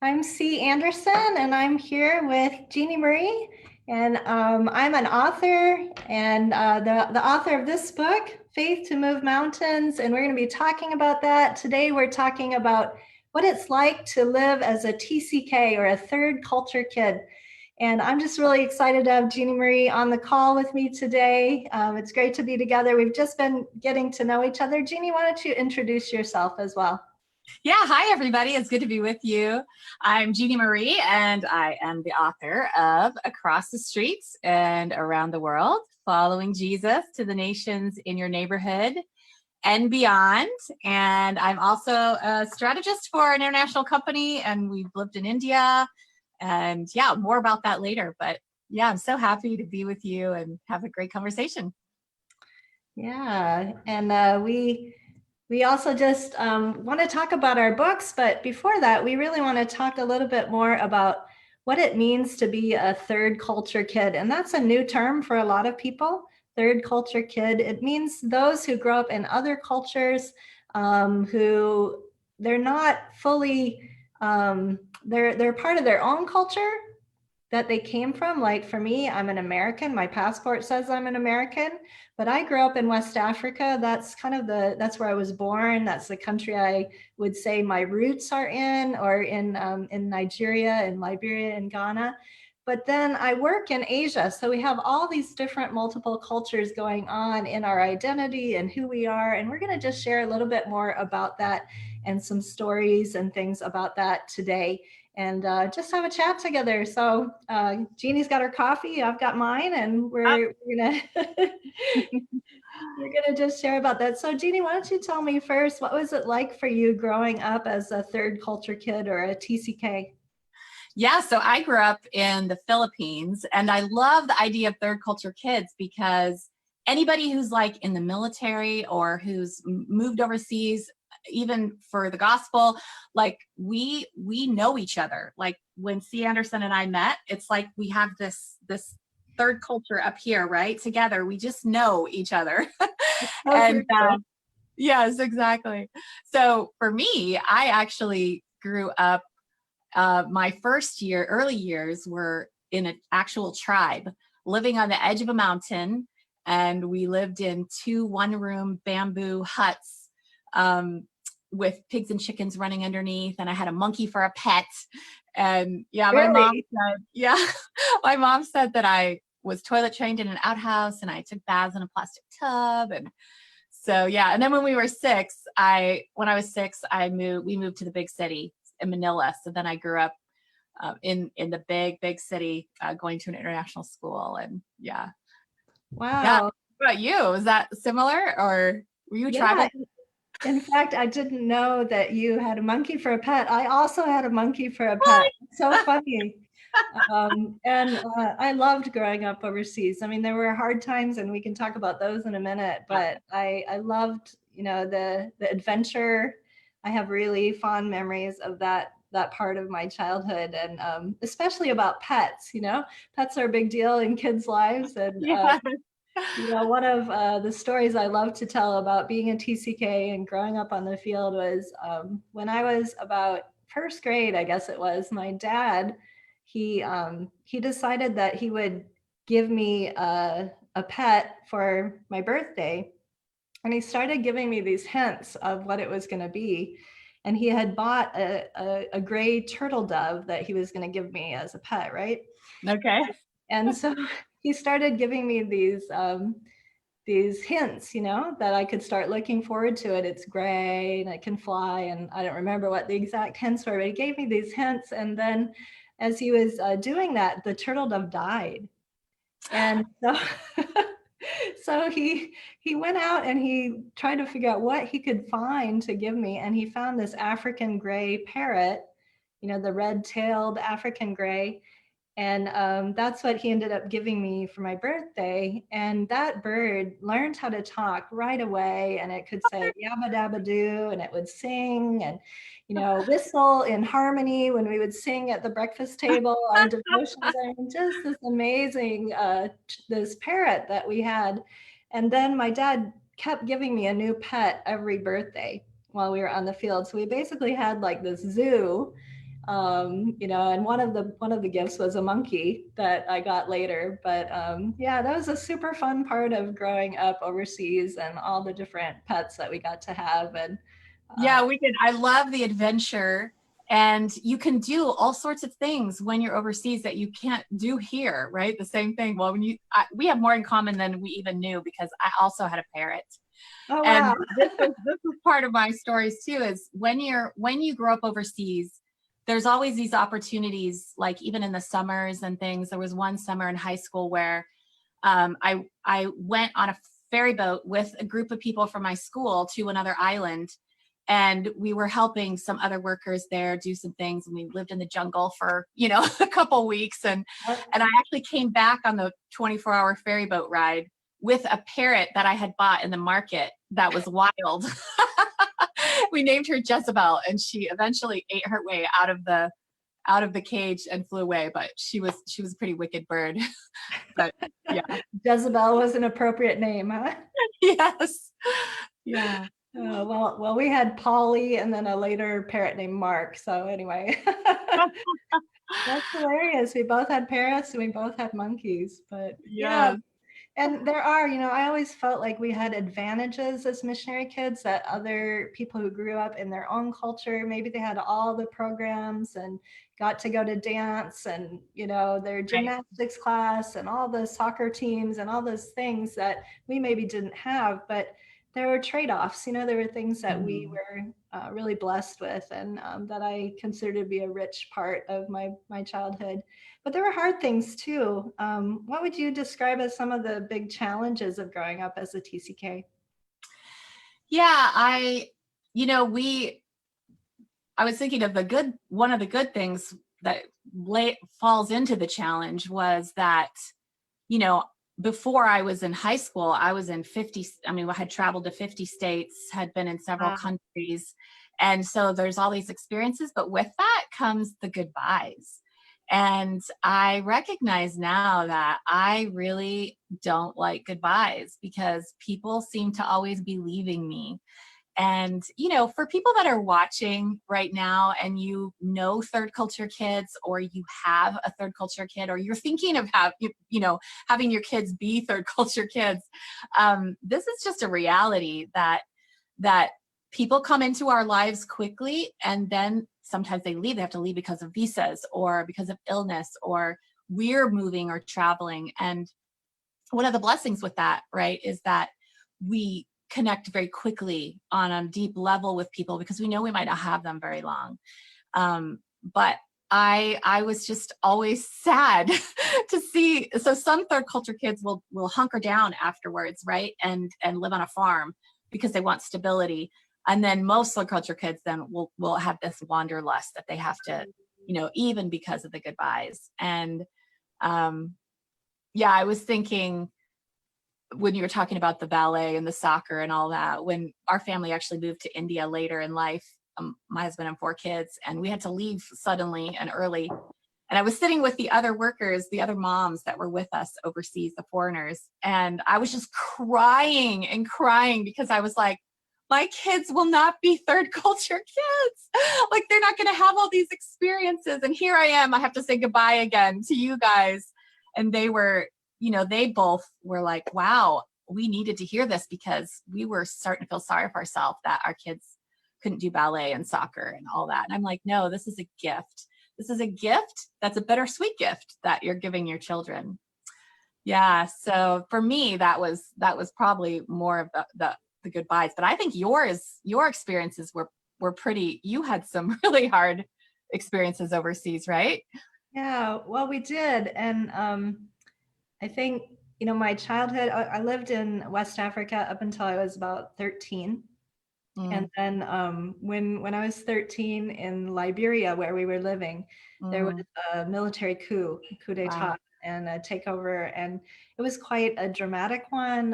I'm C. Anderson, and I'm here with Jeannie Marie, and I'm an author and the author of this book, Faith to Move Mountains, and we're going to be talking about that. Today we're talking about what it's like to live as a TCK, or a third culture kid. And I'm just really excited to have Jeannie Marie on the call with me today. It's great to be together. We've just been getting to know each other. Jeannie, why don't you introduce yourself as well? Yeah, hi everybody. It's good to be with you. I'm Jeannie Marie, and I am the author of Across the Streets and Around the World, Following Jesus to the Nations in Your Neighborhood and Beyond. And I'm also a strategist for an international company, and we've lived in India. And yeah, more about that later. But yeah, I'm so happy to be with you and have a great conversation. Yeah, and we also just want to talk about our books, but before that, we really want to talk a little bit more about what it means to be a third culture kid. And that's a new term for a lot of people, third culture kid. It means those who grow up in other cultures, who they're not fully, they're part of their own culture that they came from. Like for me, I'm an American. My passport says I'm an American, but I grew up in West Africa. That's kind of that's where I was born. That's the country I would say my roots are in, or in Nigeria, in Liberia, and Ghana. But then I work in Asia. So we have all these different multiple cultures going on in our identity and who we are. And we're going to just share a little bit more about that and some stories and things about that today, and just have a chat together. So Jeannie's got her coffee, I've got mine, and we're gonna we're gonna just share about that. So Jeannie, why don't you tell me first, what was it like for you growing up as a third culture kid, or a TCK? Yeah, so I grew up in the Philippines, and I love the idea of third culture kids because anybody who's like in the military or who's moved overseas, even for the gospel, like we know each other. Like when C. Anderson and I met, it's like we have this third culture up here, right? Together, we just know each other. And yes, exactly. So for me, I actually grew up, my early years were in an actual tribe, living on the edge of a mountain. And we lived in 2 one-room bamboo huts, with pigs and chickens running underneath. And I had a monkey for a pet. And yeah, Really? my mom said that I was toilet trained in an outhouse, and I took baths in a plastic tub. And so, yeah. And then when we were 6, when I was 6, we moved to the big city in Manila. So then I grew up in the big city, going to an international school. And yeah. Yeah. Wow. What about you? Was that similar, or were you tribal? In fact, I didn't know that you had a monkey for a pet. I also had a monkey for a pet. So funny. And I loved growing up overseas. I mean, there were hard times, and we can talk about those in a minute, but I loved, the adventure. I have really fond memories of that part of my childhood, and especially about pets. Pets are a big deal in kids' lives. And Yeah. one of the stories I love to tell about being a TCK and growing up on the field was, when I was about first grade, I guess it was, my dad, he decided that he would give me a pet for my birthday. And he started giving me these hints of what it was going to be. And he had bought a gray turtle dove that he was going to give me as a pet, right? Okay. And so he started giving me these hints, that I could start looking forward to it. It's gray and it can fly. And I don't remember what the exact hints were, but he gave me these hints. And then as he was doing that, the turtle dove died. And so, so he went out and he tried to figure out what he could find to give me. And he found this African gray parrot, the red-tailed African gray. And that's what he ended up giving me for my birthday. And that bird learned how to talk right away. And it could say yabba dabba doo, and it would sing and, whistle in harmony when we would sing at the breakfast table, our devotions. I mean, just this amazing, this parrot that we had. And then my dad kept giving me a new pet every birthday while we were on the field. So we basically had like this zoo And one of the gifts was a monkey that I got later. But yeah, that was a super fun part of growing up overseas and all the different pets that we got to have. And Yeah, we can. I love the adventure, and you can do all sorts of things when you're overseas that you can't do here, right? The same thing. Well, we have more in common than we even knew, because I also had a parrot. oh And wow. this is part of my stories too, is when you grow up overseas, there's always these opportunities, like even in the summers and things. There was one summer in high school where I went on a ferry boat with a group of people from my school to another island, and we were helping some other workers there do some things, and we lived in the jungle for a couple weeks, and I actually came back on the 24-hour ferry boat ride with a parrot that I had bought in the market that was wild. We named her Jezebel, and she eventually ate her way out of the cage and flew away, but she was a pretty wicked bird. But yeah. Jezebel was an appropriate name, huh? Yes. Yeah. Well, we had Polly and then a later parrot named Mark. So anyway, that's hilarious. We both had parrots and we both had monkeys. But yeah, Yes. and I always felt like we had advantages as missionary kids that other people who grew up in their own culture, maybe they had all the programs and got to go to dance and, their Right. gymnastics class and all the soccer teams and all those things that we maybe didn't have. But there were trade-offs, there were things that we Mhm. were really blessed with and that I consider to be a rich part of my childhood. But there were hard things too. What would you describe as some of the big challenges of growing up as a TCK? Yeah, we I was thinking of one of the good things that falls into the challenge was that, you know, before I was in high school, I was in 50, I mean, I had traveled to 50 states, had been in several Wow. countries. And so there's all these experiences, but with that comes the goodbyes. And I recognize now that I really don't like goodbyes, because people seem to always be leaving me. And, for people that are watching right now, and third culture kids, or you have a third culture kid, or you're thinking of having your kids be third culture kids, this is just a reality that people come into our lives quickly, and then sometimes they leave. They have to leave because of visas or because of illness, or we're moving or traveling. And one of the blessings with that, right, is that we connect very quickly on a deep level with people, because we know we might not have them very long. But I was just always sad to see. So some third culture kids will hunker down afterwards, right, and live on a farm because they want stability. And then most third culture kids then will have this wanderlust that they have to, even because of the goodbyes. And um, yeah, I was thinking, when you were talking about the ballet and the soccer and all that, when our family actually moved to India later in life, my husband and 4 kids, and we had to leave suddenly and early. And I was sitting with the other workers, the other moms that were with us overseas, the foreigners, and I was just crying and crying, because I was like, my kids will not be third culture kids. Like, they're not going to have all these experiences. And here I am, I have to say goodbye again to you guys. And they both were like, wow, we needed to hear this, because we were starting to feel sorry for ourselves that our kids couldn't do ballet and soccer and all that. And I'm like, no, this is a gift. This is a gift that's a bittersweet gift that you're giving your children. Yeah. So for me, that was probably more of the goodbyes. But I think your experiences were pretty. You had some really hard experiences overseas, right? Yeah, well, we did. And I think, my childhood, I lived in West Africa up until I was about 13. And Mm, then when I was 13 in Liberia, where we were living, there was mm, a military coup wow. d'etat, and a takeover. And it was quite a dramatic one,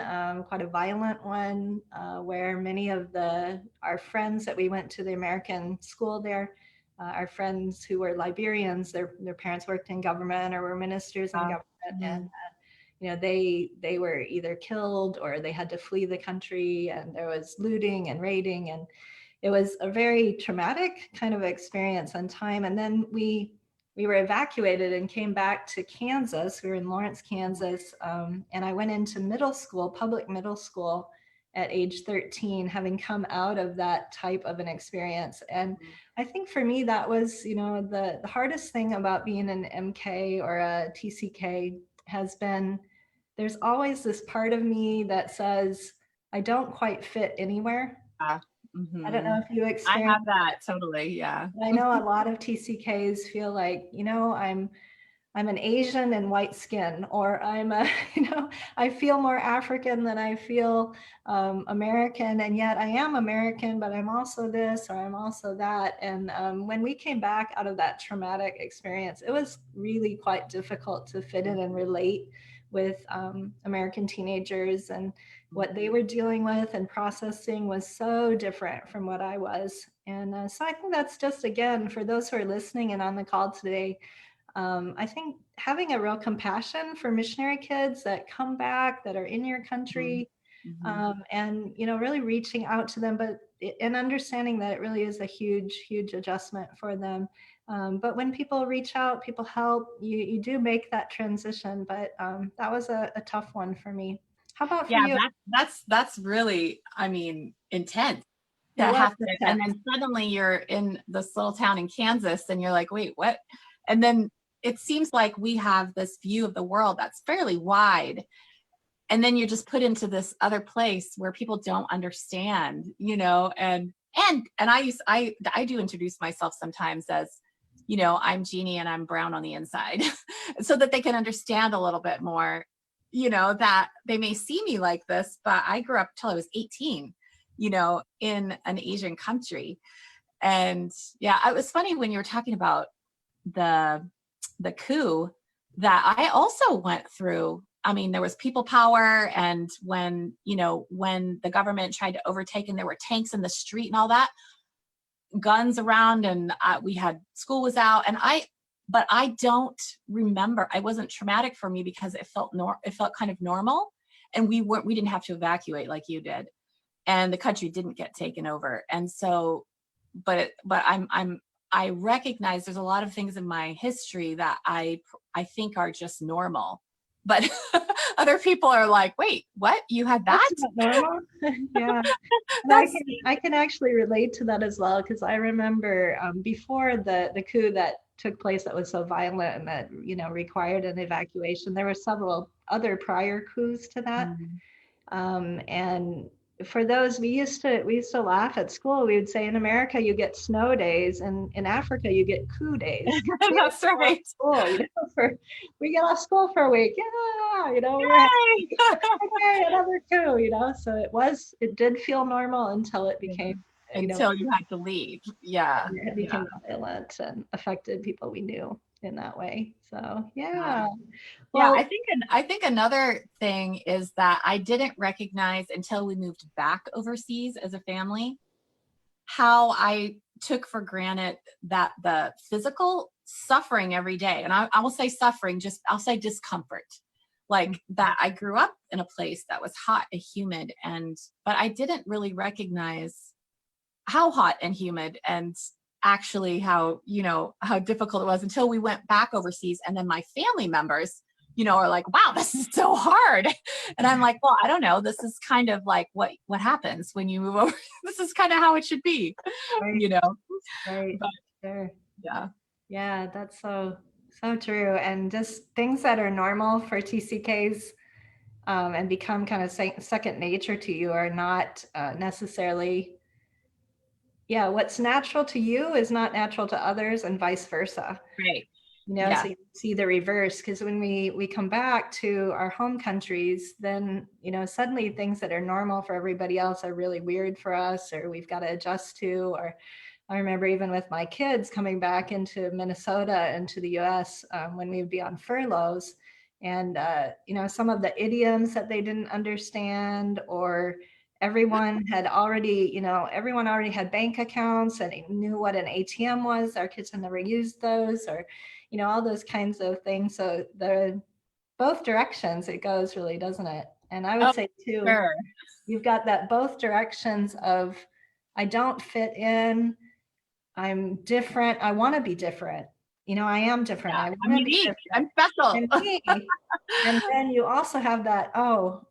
quite a violent one, where many of our friends that we went to the American school there, our friends who were Liberians, their parents worked in government or were ministers in government. And Mhm. they were either killed or they had to flee the country, and there was looting and raiding. And it was a very traumatic kind of experience and time. And then we were evacuated and came back to Kansas. We were in Lawrence, Kansas, and I went into middle school, public middle school, at age 13, having come out of that type of an experience. And I think for me, that was, the hardest thing about being an MK or a TCK has been, there's always this part of me that says, I don't quite fit anywhere. I don't know Mhm. if you I have experience that totally. Yeah. that. I know a lot of TCKs feel like, I'm an Asian and white skin, or I'm a, I feel more African than I feel American, and yet I am American, but I'm also this or I'm also that. And when we came back out of that traumatic experience, it was really quite difficult to fit in and relate with American teenagers, and what they were dealing with and processing was so different from what I was. And so I think that's just, again, for those who are listening and on the call today, I think having a real compassion for missionary kids that come back, that are in your country, and really reaching out to them, but and understanding that it really is a huge, huge adjustment for them. But when people reach out, people help. You do make that transition, but that was a tough one for me. How about for Yeah, you? that's really, I mean, intense to It was have to, and intense. then suddenly you're in this little town in Kansas and you're like, wait, what? And then it seems like we have this view of the world that's fairly wide. And then you're just put into this other place where people don't understand, and I do introduce myself sometimes as, I'm Jeannie and I'm brown on the inside so that they can understand a little bit more, that they may see me like this, but I grew up till I was 18, in an Asian country. And yeah, it was funny when you were talking about the the coup that I also went through. I mean, there was people power, and when the government tried to overtake and there were tanks in the street and all that, guns around, and we had school was out, but I don't remember. I wasn't traumatic for me because it felt kind of normal, and we didn't have to evacuate like you did, and the country didn't get taken over. And so, but I recognize there's a lot of things in my history that I think are just normal, but other people are like, wait, what? You had that? That's not normal. Yeah. And That's I can actually relate to that as well, because I remember before the coup that took place that was so violent and that required an evacuation, there were several other prior coups to that. And for those, we used to laugh at school. We would say, in America you get snow days, and in Africa you get coup days. We that's right. school, for we get off school for a week. Yeah, we were Yay! okay, another coup. So it did feel normal until it became, Until you had to leave. Yeah. it Yeah. became violent and affected people we knew in that way. So Yeah. yeah. Yeah, Well, I think another thing is that I didn't recognize until we moved back overseas as a family how I took for granted that the physical suffering every day, and I will say suffering, just I'll say discomfort, like that I grew up in a place that was hot and humid, but I didn't really recognize how hot and humid and actually how difficult it was until we went back overseas, and then my family members are like, wow, this is so hard. And I'm like, well, I don't know, this is kind of like what happens when you move over. This is kind of how it should be right, you know right, but sure. yeah. Yeah, that's so true. And just things that are normal for TCKs and become kind of second nature to you are not necessarily, yeah, what's natural to you is not natural to others, and vice versa. Right. So Yeah. you see the reverse, because when we come back to our home countries, then suddenly things that are normal for everybody else are really weird for us, or we've got to adjust to. Or I remember even with my kids coming back into Minnesota and to the US, when we would be on furloughs, and some of the idioms that they didn't understand, or everyone already had bank accounts and knew what an ATM was. Our kids had never used those, or all those kinds of things. So the both directions it goes, really, doesn't it? And I would Oh, say too, sure. you've got that both directions of, I don't fit in. I'm different. I want to be different. I am different. Yeah, I I'm want to be unique. different. I'm special. And me. And then you also have that, oh,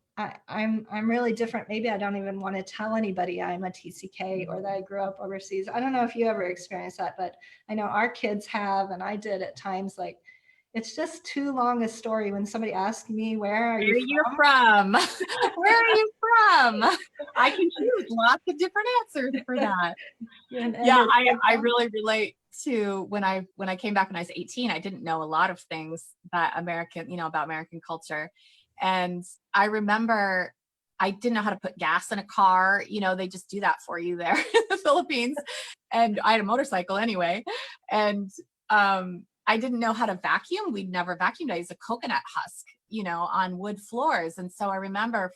I'm really different. Maybe I don't even want to tell anybody I'm a TCK or that I grew up overseas. I don't know if you ever experienced that, but I know our kids have, and I did at times. Like, it's just too long a story when somebody asks me, where are Where you are you from? from? Where are you from? I can choose lots of different answers for that. And Yeah, it's like, I really relate to when I came back when I was 18. I didn't know a lot of things that about American culture. And I remember I didn't know how to put gas in a car. They just do that for you there in the Philippines. And I had a motorcycle anyway. And I didn't know how to vacuum. We'd never vacuumed. I used a coconut husk, on wood floors. And so I remember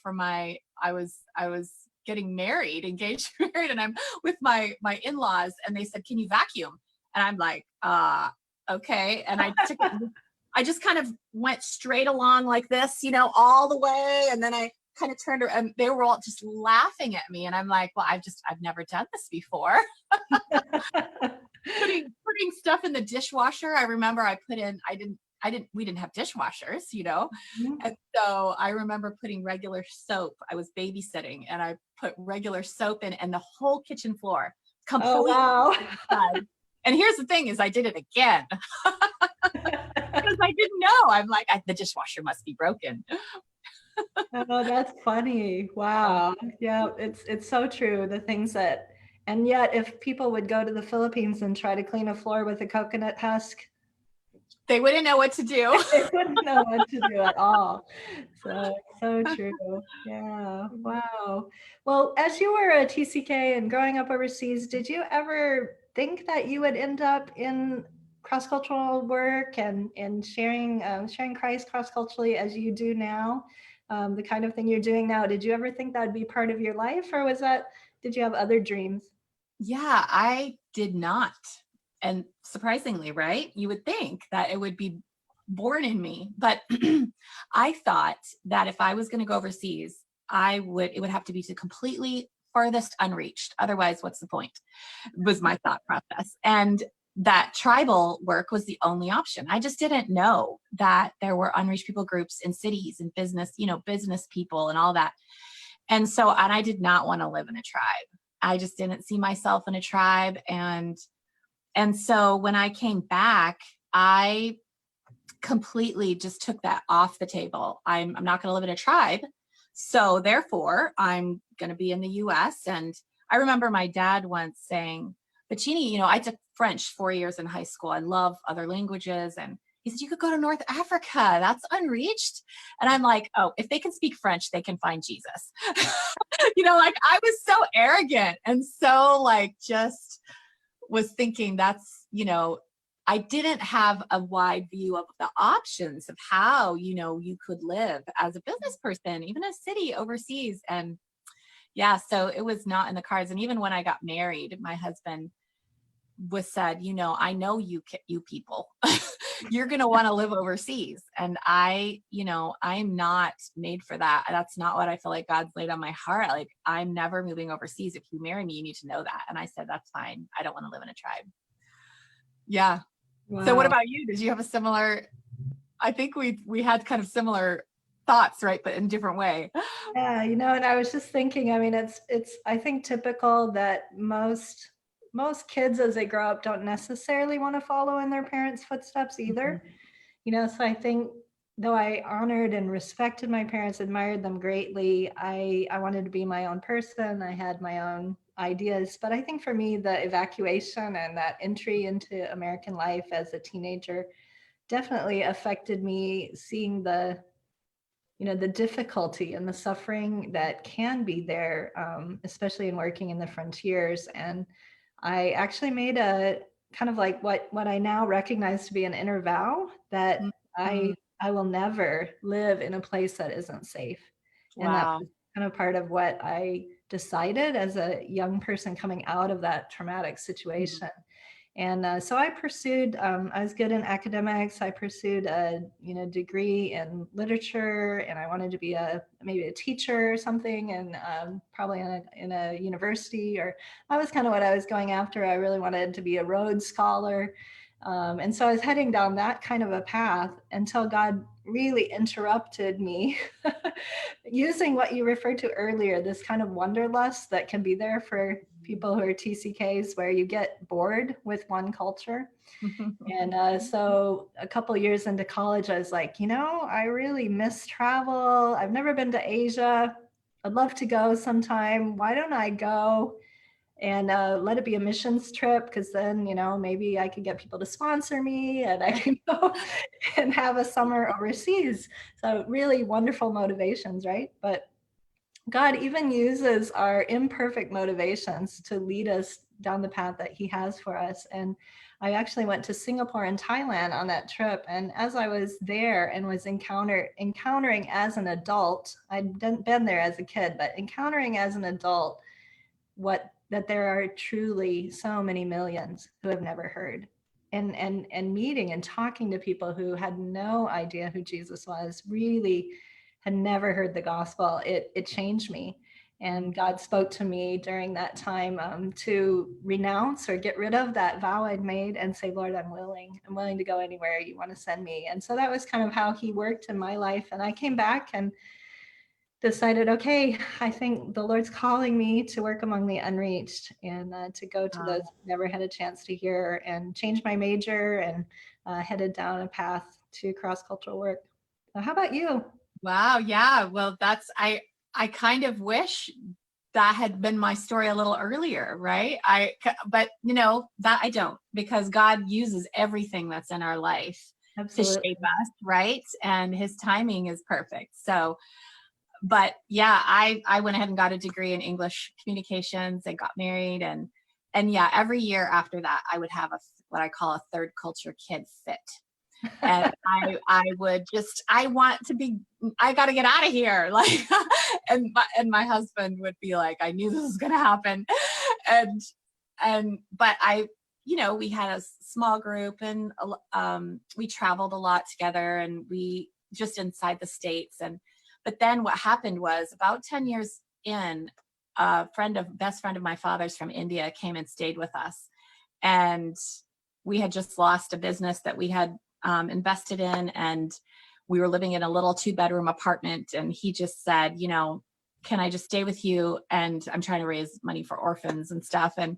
I was getting married, engaged, married, and I'm with my in-laws, and they said, "Can you vacuum?" And I'm like, okay. And I just kind of went straight along like this, all the way. And then I kind of turned around, and they were all just laughing at me. And I'm like, well, I've never done this before. putting stuff in the dishwasher. I remember we didn't have dishwashers, And so I remember putting regular soap. I was babysitting and I put regular soap in, and the whole kitchen floor completely. oh, wow. And here's the thing is I did it again because I didn't know. I'm like, the dishwasher must be broken. Oh, that's funny. Wow. Yeah, it's so true. The things that, and yet if people would go to the Philippines and try to clean a floor with a coconut husk, They wouldn't know what to do. they wouldn't know what to do at all. So true. Yeah. Wow. Well, as you were a TCK and growing up overseas, did you ever think that you would end up in cross-cultural work and sharing Christ cross-culturally as you do now? The kind of thing you're doing now. Did you ever think that would be part of your life, or did you have other dreams? Yeah, I did not. And surprisingly, right? You would think that it would be born in me, but I thought that if I was going to go overseas, it would have to be to completely farthest unreached. Otherwise, what's the point? Was my thought process. And that tribal work was the only option. I just didn't know that there were unreached people groups in cities and business, business people and all that. And I did not want to live in a tribe. I just didn't see myself in a tribe. And so when I came back, I completely just took that off the table. I'm not going to live in a tribe. So therefore, I'm going to be in the US. And I remember my dad once saying, but Jeannie, I took French 4 years in high school. I love other languages. And he said, you could go to North Africa. That's unreached. And I'm like, oh, if they can speak French, they can find Jesus. Like I was so arrogant and so just was thinking I didn't have a wide view of the options of how, you could live as a business person, even a city overseas. And yeah, so it was not in the cards. And even when I got married, my husband said, I know you people, you're going to want to live overseas. And I'm not made for that. That's not what I feel like God's laid on my heart. Like, I'm never moving overseas. If you marry me, you need to know that. And I said, that's fine. I don't want to live in a tribe. Yeah. Wow. So what about you? Did you have a similar, I think we had kind of similar thoughts, right? But in a different way. Yeah, and I was just thinking, I mean, it's I think typical that most kids as they grow up don't necessarily want to follow in their parents' footsteps either. So I think though I honored and respected my parents, admired them greatly, I wanted to be my own person. I had my own ideas, but I think for me, the evacuation and that entry into American life as a teenager definitely affected me, seeing the difficulty and the suffering that can be there, especially in working in the frontiers. And I actually made a kind of like what I now recognize to be an inner vow that I will never live in a place that isn't safe. And that Wow. was kind of part of what I decided as a young person coming out of that traumatic situation. And so I pursued, I was good in academics. I pursued a, degree in literature, and I wanted to be maybe a teacher or something, and probably in a university, or that was kind of what I was going after. I really wanted to be a Rhodes Scholar. And so I was heading down that kind of a path until God really interrupted me using what you referred to earlier, this kind of wanderlust that can be there for people who are TCKs, where you get bored with one culture. And so a couple years into college, I was like, I really miss travel. I've never been to Asia. I'd love to go sometime. Why don't I go and let it be a missions trip? Because then, maybe I could get people to sponsor me and I can go and have a summer overseas. So really wonderful motivations, right? But God even uses our imperfect motivations to lead us down the path that He has for us. And I actually went to Singapore and Thailand on that trip. And as I was there and was encountering as an adult, I'd been there as a kid, but encountering as an adult that there are truly so many millions who have never heard. And meeting and talking to people who had no idea who Jesus was, really had never heard the gospel, it changed me. And God spoke to me during that time to renounce or get rid of that vow I'd made and say, Lord, I'm willing to go anywhere you want to send me. And so that was kind of how He worked in my life. And I came back and decided, okay, I think the Lord's calling me to work among the unreached, and to go to those who never had a chance to hear, and change my major, and headed down a path to cross-cultural work. So how about you? Wow. Yeah. Well, I kind of wish that had been my story a little earlier, right? But that I don't, because God uses everything that's in our life to Absolutely. shape us, right? And His timing is perfect. So, but yeah, I went ahead and got a degree in English communications and got married, and yeah, every year after that, I would have what I call a third culture kid fit. And I would just, I want to be, I got to get out of here. Like, and my husband would be like, I knew this was going to happen. But we had a small group, and we traveled a lot together, and we just inside the States. But then what happened was, about 10 years in, best friend of my father's from India came and stayed with us. And we had just lost a business that we had invested in, and we were living in a little 2-bedroom apartment. And he just said, can I just stay with you? And I'm trying to raise money for orphans and stuff. And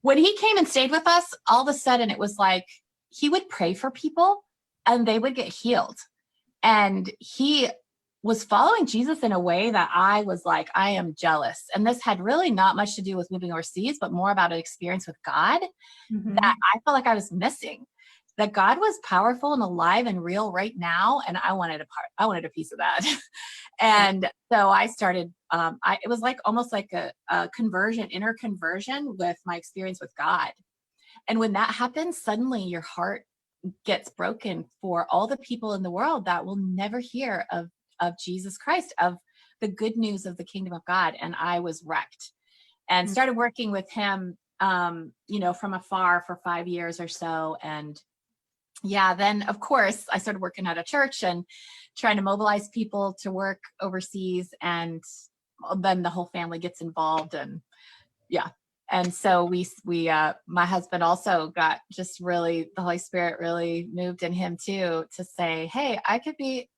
when he came and stayed with us, all of a sudden it was like he would pray for people and they would get healed. And he was following Jesus in a way that I was like, I am jealous. And this had really not much to do with moving overseas, but more about an experience with God that I felt like I was missing. That God was powerful and alive and real right now, and I wanted a piece of that. And so I started. It was like almost like a inner conversion with my experience with God. And when that happens, suddenly your heart gets broken for all the people in the world that will never hear of Jesus Christ, of the good news of the kingdom of God. And I was wrecked, and started working with him, from afar for 5 years or so. And yeah, then of course I started working at a church and trying to mobilize people to work overseas, and then the whole family gets involved. And yeah, and so my husband also got just really, the Holy Spirit really moved in him too, to say, hey, I could be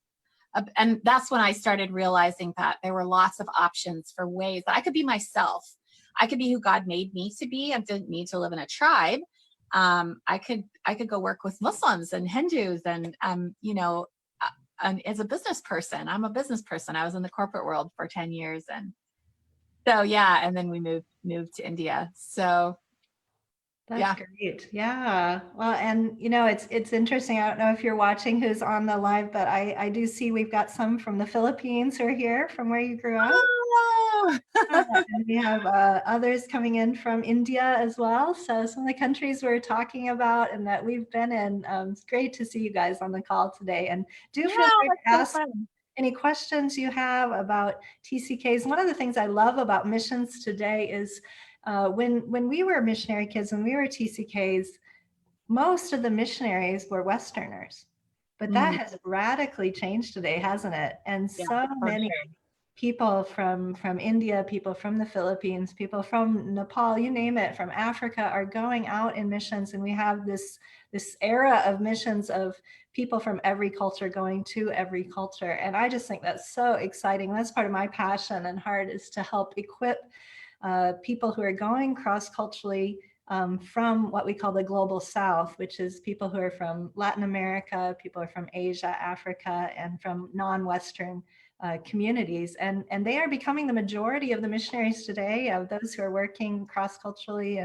and that's when I started realizing that there were lots of options for ways that I could be myself. I could be who God made me to be. I didn't need to live in a tribe. I could go work with Muslims and Hindus, and and as a business person, I'm a business person. I was in the corporate world for 10 years, and so yeah, and then we moved to India. So That's yeah. great. Yeah. Well, and it's interesting. I don't know if you're watching who's on the live, but I do see we've got some from the Philippines who are here from where you grew up. Oh! And we have others coming in from India as well. So some of the countries we're talking about and that we've been in. It's great to see you guys on the call today. And do Yeah, feel free that's to so ask fun. any questions you have about TCKs. One of the things I love about missions today is When we were missionary kids, when we were TCKs, most of the missionaries were Westerners, but that Mm, has radically changed today, hasn't it? And yeah, so for many sure. people from India, people from the Philippines, people from Nepal, you name it, from Africa are going out in missions, and we have this era of missions of people from every culture going to every culture. And I just think that's so exciting. That's part of my passion and heart, is to help equip people who are going cross-culturally from what we call the global south, which is people who are from Latin America, people are from Asia, Africa, and from non-Western communities. And they are becoming the majority of the missionaries today, of those who are working cross-culturally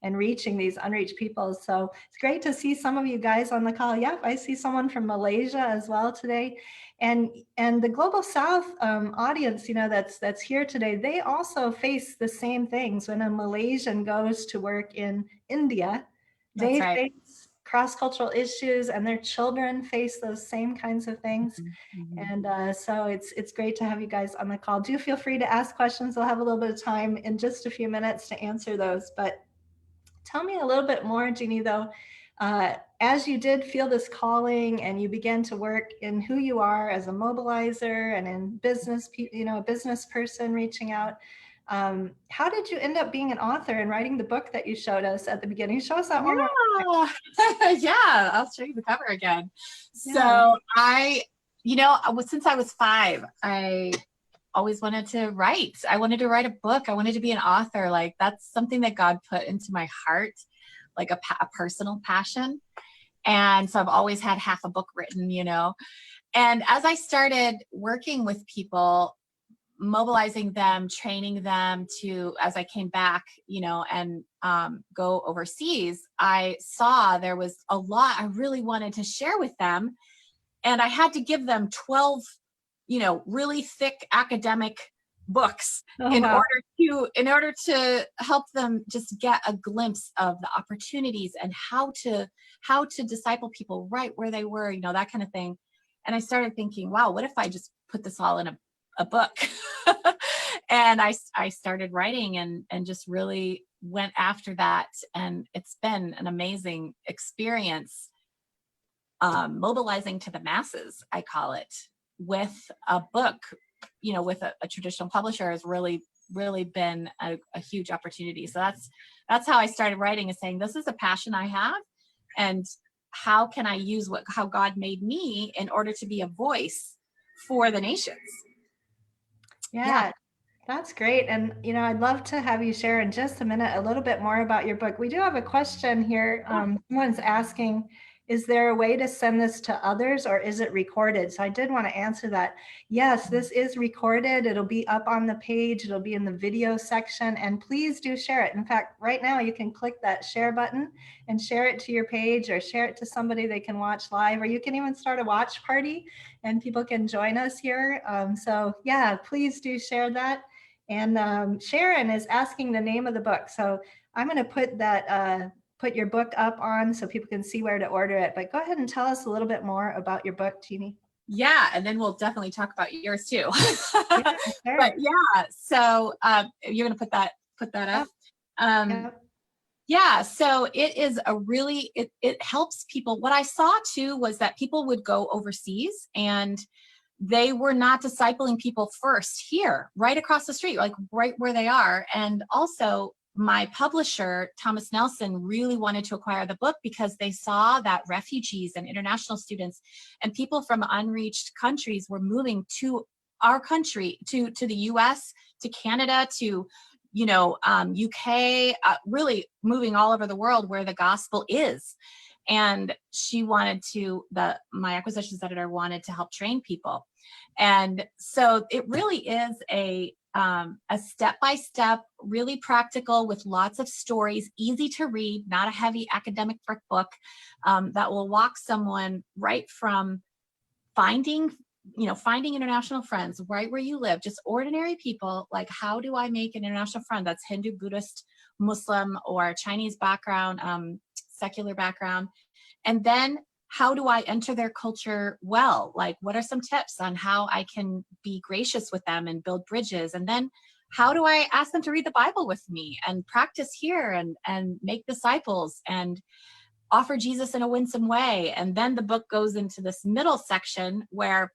and reaching these unreached people. So it's great to see some of you guys on the call. Yep, I see someone from Malaysia as well today. And the global south audience, that's here today, they also face the same things. When a Malaysian goes to work in India, That's they right. face cross-cultural issues, and their children face those same kinds of things. Mhm, mhm. And so it's great to have you guys on the call. Do feel free to ask questions. We'll have a little bit of time in just a few minutes to answer those. But tell me a little bit more, Jeannie, though, as you did feel this calling and you began to work in who you are as a mobilizer and in business, a business person reaching out. How did you end up being an author and writing the book that you showed us at the beginning? Show us that one more. Yeah, yeah, I'll show you the cover again. Yeah. So since I was 5, I always wanted to write. I wanted to write a book. I wanted to be an author. Like, that's something that God put into my heart, like a personal passion. And so I've always had half a book written. And as I started working with people, mobilizing them, training them to, as I came back, and go overseas, I saw there was a lot I really wanted to share with them. And I had to give them 12, really thick academic books Oh, in wow. order to help them just get a glimpse of the opportunities and how to disciple people right where they were, that kind of thing. And I started thinking, wow, what if I just put this all in a book? And I started writing and just really went after that. And it's been an amazing experience, mobilizing to the masses, I call it, with a book, with a traditional publisher, has really, really been a huge opportunity. So that's how I started writing, is saying, this is a passion I have, and how can I use how God made me in order to be a voice for the nations? Yeah. Yeah, that's great. And, I'd love to have you share in just a minute a little bit more about your book. We do have a question here. Someone's asking, is there a way to send this to others, or is it recorded? So I did want to answer that. Yes, this is recorded. It'll be up on the page. It'll be in the video section, and please do share it. In fact, right now you can click that share button and share it to your page, or share it to somebody they can watch live, or you can even start a watch party and people can join us here. So yeah, please do share that. And Sharon is asking the name of the book. So I'm going to put your book up on so people can see where to order it. But go ahead and tell us a little bit more about your book, Jeannie. Yeah, and then we'll definitely talk about yours too. Yeah, sure. But yeah, so you're gonna put that up. Yep. Yeah, so it is it helps people. What I saw too was that people would go overseas and they were not discipling people first here, right across the street, like right where they are. And also, my publisher, Thomas Nelson, really wanted to acquire the book because they saw that refugees and international students and people from unreached countries were moving to our country, to the US, to Canada, to UK, really moving all over the world where the gospel is. And she wanted my acquisitions editor wanted to help train people. And so it really is a step-by-step, really practical, with lots of stories, easy to read, not a heavy academic brick book, that will walk someone right from finding international friends right where you live, just ordinary people. Like, how do I make an international friend that's Hindu, Buddhist, Muslim, or Chinese background, secular background? And then how do I enter their culture well? Like, what are some tips on how I can be gracious with them and build bridges? And then how do I ask them to read the Bible with me and practice here and make disciples and offer Jesus in a winsome way? And then the book goes into this middle section where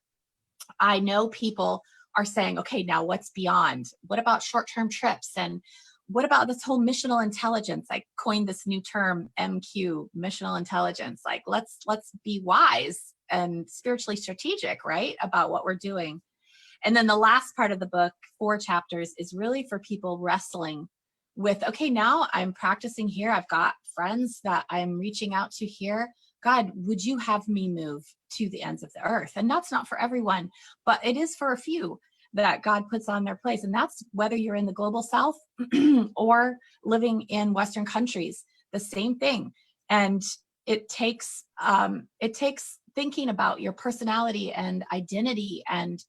I know people are saying, okay, now what's beyond? What about short-term trips? And what about this whole missional intelligence? I coined this new term, MQ, missional intelligence. Like, let's be wise and spiritually strategic, right, about what we're doing. And then the last part of the book, 4 chapters, is really for people wrestling with, okay, now I'm practicing here. I've got friends that I'm reaching out to here. God, would you have me move to the ends of the earth? And that's not for everyone, but it is for a few that God puts on their place. And that's whether you're in the global South or living in Western countries, the same thing. And it takes thinking about your personality and identity and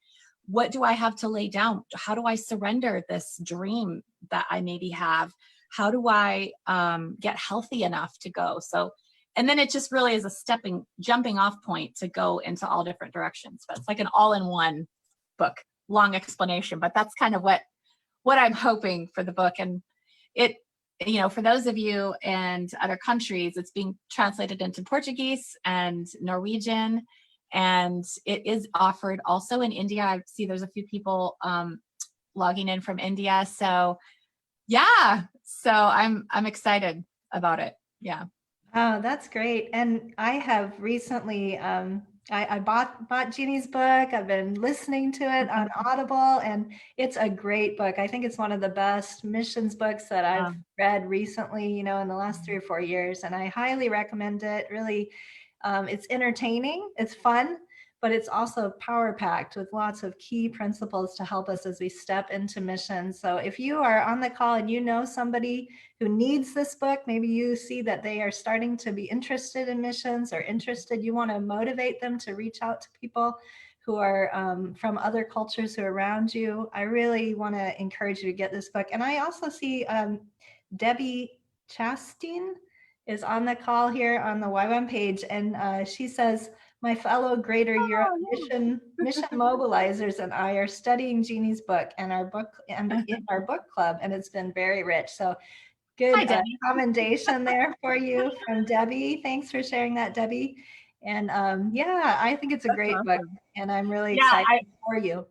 what do I have to lay down? How do I surrender this dream that I maybe have? How do I get healthy enough to go? So, and then it just really is a jumping off point to go into all different directions. But it's like an all-in-one book, long explanation, but that's kind of what I'm hoping for the book. And it, for those of you in other countries, it's being translated into Portuguese and Norwegian. And it is offered also in India. I see there's a few people logging in from India. So yeah, so I'm excited about it. Yeah. Oh, that's great. And I have recently, I bought Jeannie's book. I've been listening to it on Audible, and it's a great book. I think it's one of the best missions books that I've read recently, in the last 3 or 4 years. And I highly recommend it. Really, it's entertaining, it's fun, but it's also power packed with lots of key principles to help us as we step into mission. So if you are on the call and you know somebody who needs this book, maybe you see that they are starting to be interested in missions or interested, you want to motivate them to reach out to people who are from other cultures who are around you, I really want to encourage you to get this book. And I also see Debbie Chastain is on the call here on the YWAM page, and she says, my fellow Greater Europe mission mobilizers and I are studying Jeannie's book and our book and in our book club, and it's been very rich. So good commendation there for you from Debbie. Thanks for sharing that, Debbie. And yeah, I think it's a great book, and I'm really excited for you.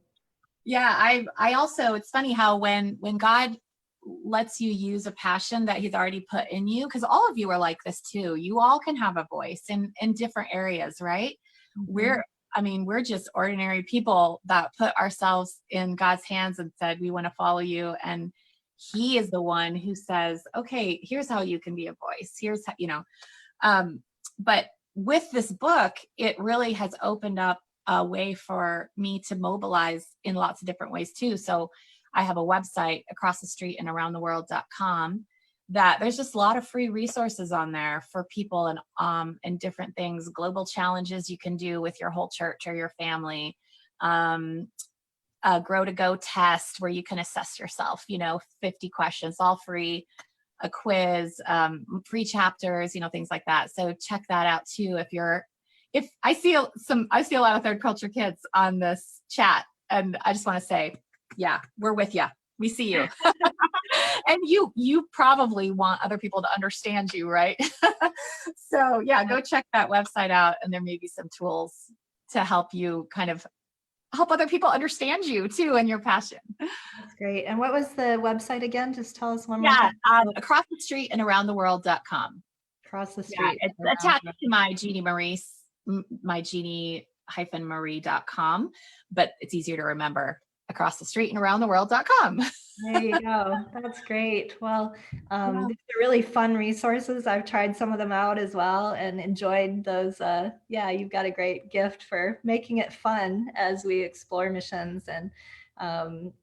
Yeah, I also, it's funny how when God lets you use a passion that he's already put in you, because all of you are like this too. You all can have a voice in different areas, right? Mm-hmm. We're just ordinary people that put ourselves in God's hands and said, we want to follow you. And he is the one who says, okay, here's how you can be a voice. Here's how, but with this book, it really has opened up a way for me to mobilize in lots of different ways too. So I have a website, acrossthestreetandaroundtheworld.com, that there's just a lot of free resources on there for people and different things, global challenges you can do with your whole church or your family, a Grow to Go test where you can assess yourself, 50 questions, all free, a quiz, free chapters, things like that. So check that out too. If I see a lot of third culture kids on this chat, and I just want to say, yeah, we're with you. We see you. And you probably want other people to understand you, right? So yeah, go check that website out, and there may be some tools to help you kind of help other people understand you too and your passion. That's great. And what was the website again? Just tell us one more time. Across the street and aroundtheworld.com. Across the street. Yeah, it's attached to my Jeannie Marie, my Jeannie-Marie.com, but it's easier to remember. Across the street and aroundtheworld.com. There you go. That's great. Well, these are really fun resources. I've tried some of them out as well and enjoyed those. Yeah, you've got a great gift for making it fun as we explore missions. And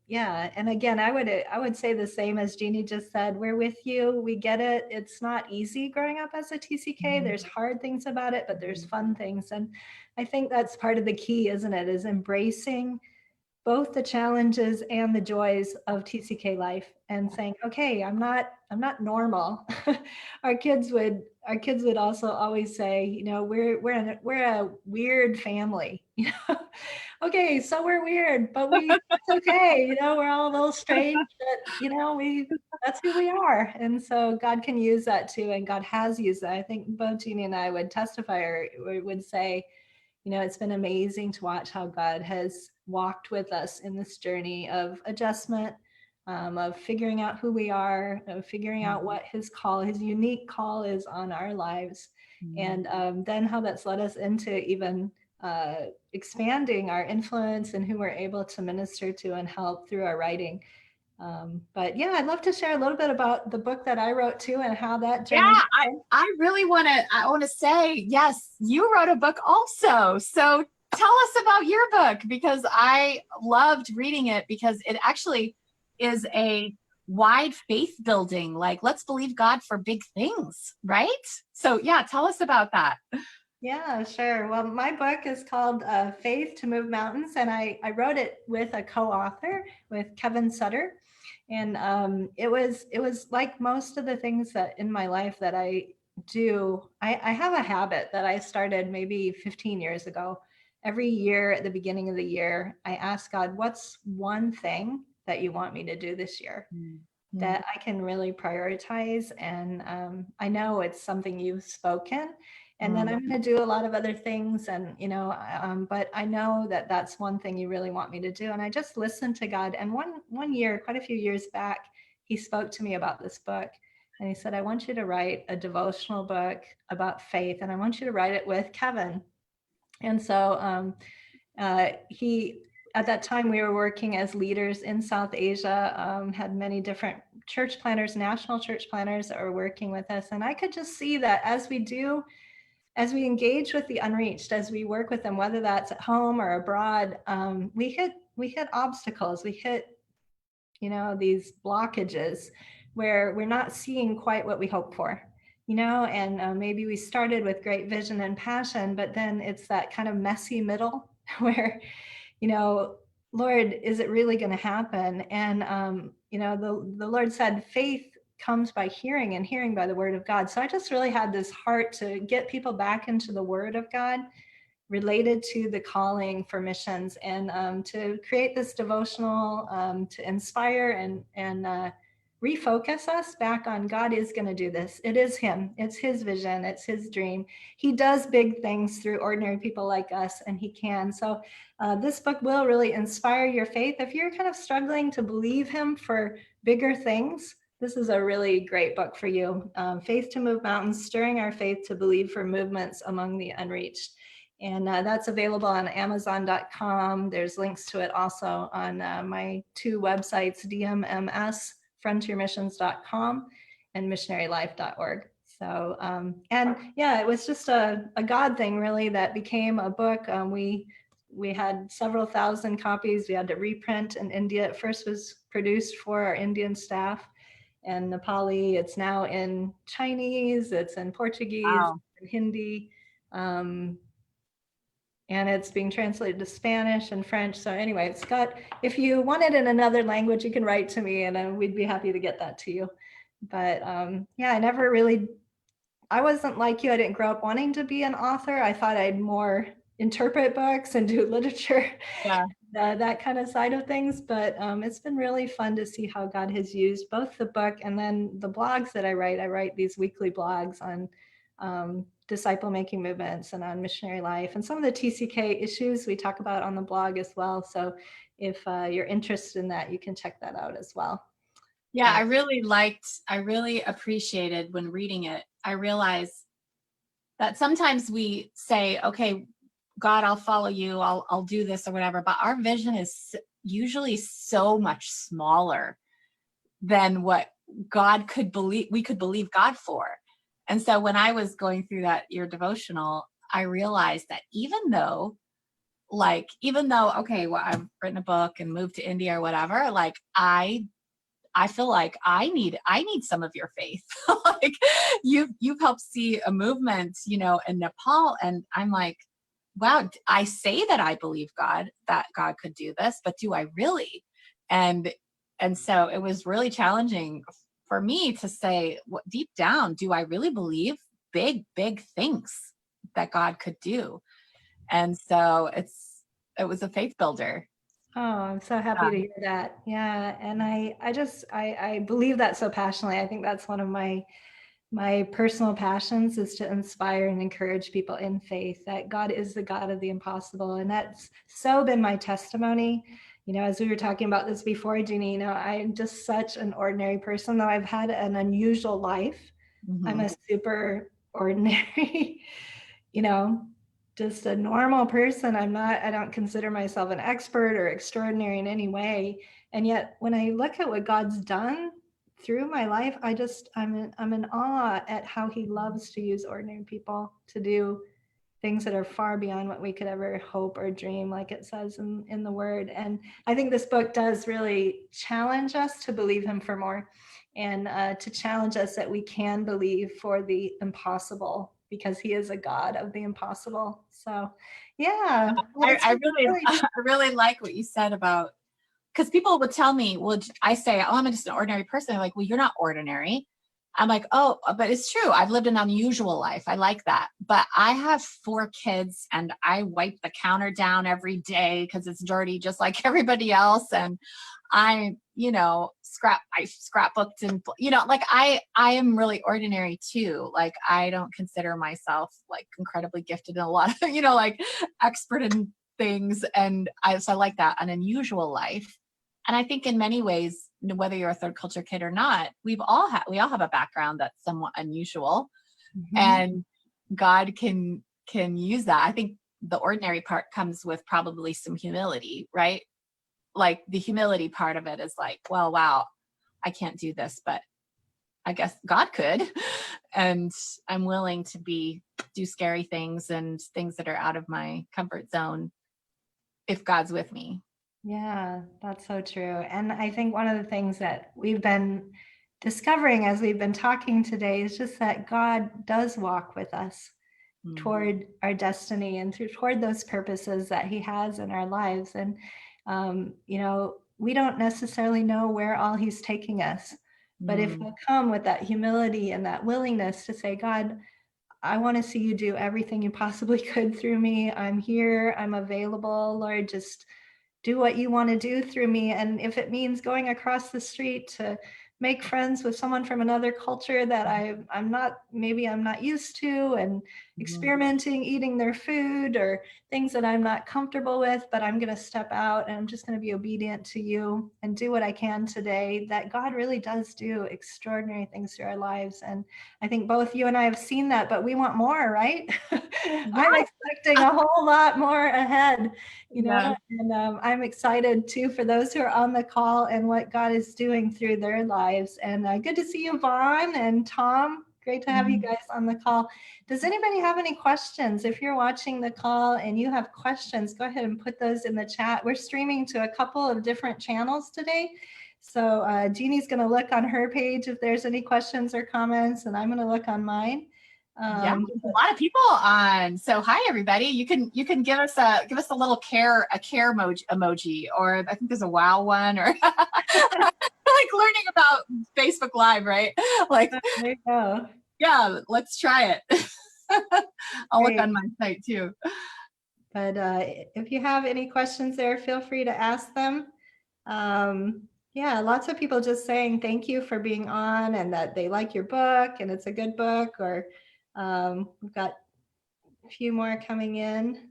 yeah, and again, I would say the same as Jeannie just said. We're with you. We get it. It's not easy growing up as a TCK. There's hard things about it, but there's fun things. And I think that's part of the key, isn't it? Is embracing both the challenges and the joys of TCK life and saying, okay, I'm not normal. Our kids would also always say, we're a weird family. Okay, so we're weird, but it's okay. We're all a little strange, but that's who we are. And so God can use that too. And God has used that. I think both Jeannie and I would testify or would say, it's been amazing to watch how God has walked with us in this journey of adjustment, of figuring out who we are, of figuring out what his unique call is on our lives. And then how that's led us into even expanding our influence and who we're able to minister to and help through our writing. But yeah, I'd love to share a little bit about the book that I wrote too and how that Yeah, journey. I really want to say, yes, you wrote a book also. So tell us about your book, because I loved reading it, because it actually is a wide faith building, like, let's believe God for big things, right? So yeah, tell us about that. Yeah, sure. Well, my book is called Faith to Move Mountains, and I wrote it with a co-author, with Kevin Sutter. And it was like most of the things that in my life that I do, I have a habit that I started maybe 15 years ago. Every year at the beginning of the year, I ask God, what's one thing that you want me to do this year that I can really prioritize? And I know it's something you've spoken. And then I'm going to do a lot of other things. And, but I know that that's one thing you really want me to do. And I just listened to God. And one year, quite a few years back, he spoke to me about this book. And he said, I want you to write a devotional book about faith. And I want you to write it with Kevin. And so he, at that time, we were working as leaders in South Asia, had many different church planners, national church planners that were working with us. And I could just see that as we engage with the unreached, as we work with them, whether that's at home or abroad, we hit obstacles. We hit, these blockages where we're not seeing quite what we hope for, and maybe we started with great vision and passion, but then it's that kind of messy middle where, Lord, is it really going to happen? And, the Lord said, faith comes by hearing and hearing by the word of God. So I just really had this heart to get people back into the word of God related to the calling for missions, and to create this devotional to inspire and refocus us back on God is going to do this. It is him. It's his vision. It's his dream. He does big things through ordinary people like us, and he can. So this book will really inspire your faith. If you're kind of struggling to believe him for bigger things, this is a really great book for you. Faith to Move Mountains, Stirring Our Faith to Believe for Movements Among the Unreached. And that's available on Amazon.com. There's links to it also on my two websites, DMMS, frontiermissions.com, and missionarylife.org. So, and yeah, it was just a God thing, really, that became a book. We had several thousand copies. We had to reprint in India. It first was produced for our Indian staff and Nepali. It's now in Chinese, it's in Portuguese, Wow. in Hindi. And it's being translated to Spanish and French. So anyway, it's got, if you want it in another language, you can write to me and we'd be happy to get that to you. But yeah, I wasn't like you. I didn't grow up wanting to be an author. I thought I'd more interpret books and do literature, Yeah. that kind of side of things. But it's been really fun to see how God has used both the book and then the blogs that I write. I write these weekly blogs on disciple making movements and on missionary life, and some of the TCK issues we talk about on the blog as well. So if you're interested in that, you can check that out as well. Yeah, I really appreciated when reading it. I realized that sometimes we say, okay, God, I'll follow you, I'll do this or whatever, but our vision is usually so much smaller than what we could believe God for. And so when I was going through your devotional, I realized that even though, okay, well, I've written a book and moved to India or whatever, like I feel like I need some of your faith. Like you've helped see a movement, in Nepal. And I'm like, wow, I say that I believe that God could do this, but do I really? And so it was really challenging for me to say, what deep down, do I really believe big things that God could do? And so was a faith builder. Oh, I'm so happy to hear that. Yeah. And I believe that so passionately. I think that's one of my personal passions, is to inspire and encourage people in faith that God is the God of the impossible. And that's so been my testimony. As we were talking about this before, Jeannie, I'm just such an ordinary person, though I've had an unusual life. I'm Mm-hmm. a super ordinary, you know, just a normal person. I don't consider myself an expert or extraordinary in any way. And yet when I look at what God's done through my life, I'm in awe at how he loves to use ordinary people to do things that are far beyond what we could ever hope or dream, like it says in the word. And I think this book does really challenge us to believe him for more, and to challenge us that we can believe for the impossible, because he is a God of the impossible. So yeah, well, I really, I really like what you said about, because people would tell me, well, I say, oh, I'm just an ordinary person. They're like, well, you're not ordinary. I'm like, oh, but it's true. I've lived an unusual life. I like that. But I have 4 kids and I wipe the counter down every day because it's dirty, just like everybody else. And I scrapbooked, and, like I am really ordinary too. Like, I don't consider myself like incredibly gifted in a lot of, like expert in things. And so I like that, an unusual life. And I think in many ways, whether you're a third culture kid or not, we all have a background that's somewhat unusual, and God can use that. I think the ordinary part comes with probably some humility, right? Like the humility part of it is like, well, wow, I can't do this, but I guess God could. And I'm willing to do scary things and things that are out of my comfort zone if God's with me. Yeah, that's so true. And I think one of the things that we've been discovering as we've been talking today is just that God does walk with us toward our destiny and toward those purposes that he has in our lives. And, we don't necessarily know where all he's taking us, but if we'll come with that humility and that willingness to say, God, I want to see you do everything you possibly could through me. I'm here. I'm available. Lord, just do what you want to do through me. And if it means going across the street to make friends with someone from another culture that I'm not used to, and experimenting, eating their food or things that I'm not comfortable with, but I'm going to step out and I'm just going to be obedient to you and do what I can today, that God really does do extraordinary things through our lives. And I think both you and I have seen that, but we want more, right? I'm expecting a whole lot more ahead, Yeah. and I'm excited too for those who are on the call and what God is doing through their lives. And good to see you, Vaughn and Tom. Great to have you guys on the call. Does anybody have any questions? If you're watching the call and you have questions, go ahead and put those in the chat. We're streaming to a couple of different channels today. So Jeannie's going to look on her page if there's any questions or comments, and I'm going to look on mine. Yeah, a lot of people on. So hi everybody. You can give us a little care emoji, or I think there's a wow one, or like learning about Facebook Live, right? Like, there you go. Yeah, let's try it. I'll look on my site too. But if you have any questions there, feel free to ask them. Yeah, lots of people just saying thank you for being on and that they like your book and it's a good book. Or we've got a few more coming in.